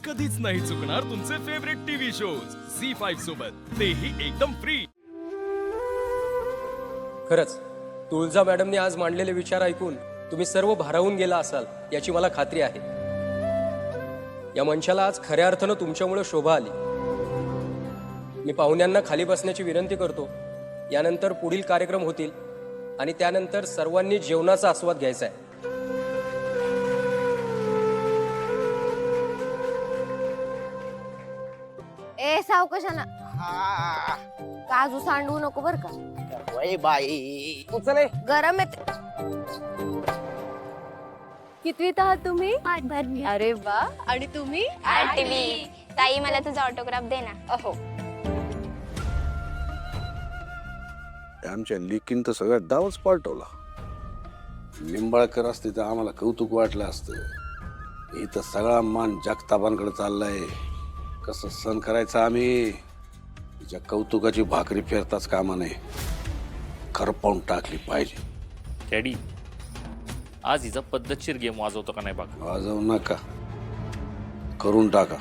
कधीच नाही चुकणार तुमचे फेवरेट टीव्ही शोज झी5 सोबत, तेही एकदम फ्री. खरंच तुळजा मॅडमने आज मांडलेले विचार ऐकून तुम्ही सर्व भारावून गेला असाल याची मला खात्री आहे. या मंचाला आज खऱ्या अर्थानं तुमच्यामुळे शोभा आली. मी पाहुण्यांना खाली बसण्याची विनंती करतो. यानंतर पुढील कार्यक्रम होतील आणि त्यानंतर सर्वांनी जेवणाचा आस्वाद घ्यायचा आहे. ए सावकाशाना काजू सांडवू नको बर का. वय बाई उचले गरम येते. कितवीत आहात तुम्ही? अरे वा. आणि तुम्ही? आठवी. ताई मला तुझा ऑटोग्राफ दे ना. अहो आमच्या लेकीन तर सगळ्या डावच पालटवला. निंबाळकर असते तर आम्हाला कौतुक वाटलं असतं. इथं सगळा मान जगतापांकडे चाललाय. कसं सण करायचं आम्ही. तिच्या कौतुकाची भाकरी फेरताच कामा नये. करपावून टाकली पाहिजे. डॅडी आज हिचा पद्धतशीर गेम वाजवतो का नाही बघा. वाजवू नका, करून टाका.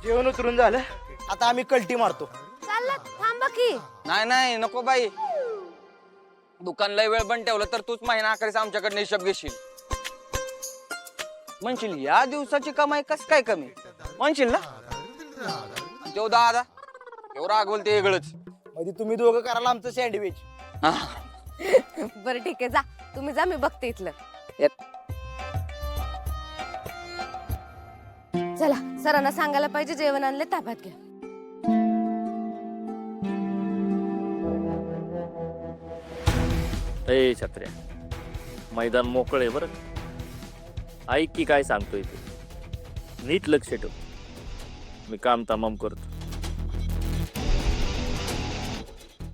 जेवण उतरून झालं, आता आम्ही कल्टी मारतो. चालला थांबा की. नाही नाही नको बाई. दुकानला वेळ बंद ठेवलं तर तूच महिना अखेरीस आमच्याकडे हिशोब घेशील. म्हणशील या दिवसाची कमाई कस काय कमी म्हणशील ना. तेव दादा एवढं रागवल ते वेगळंच. म्हणजे तुम्ही दोघं कराल आमचं सँडविच. बरं ठीक आहे, जा तुम्ही जा, मी बघते इथलं. चला सरांना सांगायला पाहिजे जेवण आणले ताब्यात घ्या. ए छत्र्या, मैदान मोकळ आहे बरं. ऐक की काय सांगतोय ते, नीट लक्ष ठेव. मी काम तमाम करतो.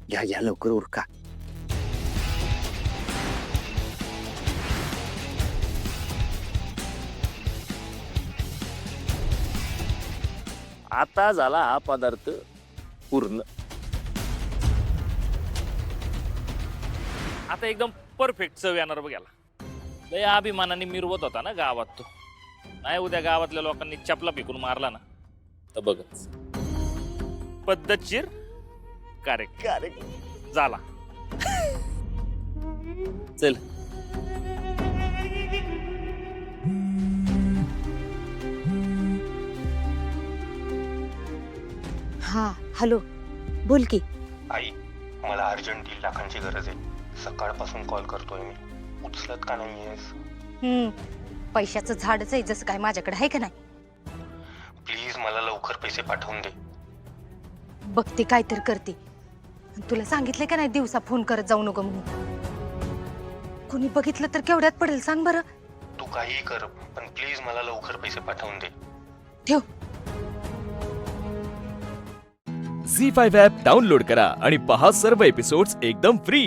घ्या घ्या लवकर उरका. आता झाला हा पदार्थ पूर्ण. आता एकदम परफेक्ट चव येणार बघायला. लय अभिमानाने मिरवत होता ना गावात तो. नाही उद्या गावातल्या लोकांनी चपला फेकून मारला ना तर बघच. पद्धतशीर कार्यक्रम झाला. चल. हा हॅलो, बोल की. आई, मला अर्जंट 1.5 लाखांची गरज आहे. सकाळपासून कॉल करतोय मी, उचलत का नाहीयेस? पैशाचं झाडच आहे जसं काय माझ्याकडे आहे का नाही. प्लीज मला लवकर पैसे पाठवून दे. बघते काय तर करते. तुला सांगितलं का नाही दिवसा फोन करत जाऊ नको म्हणून. कोणी बघितलं तर केवढ्यात पडेल सांग बरं. तू काहीही कर, पण प्लीज मला लवकर पैसे पाठवून दे. ठेव. झी5 ॲप डाउनलोड करा आणि पहा सर्व एपिसोड्स एकदम फ्री.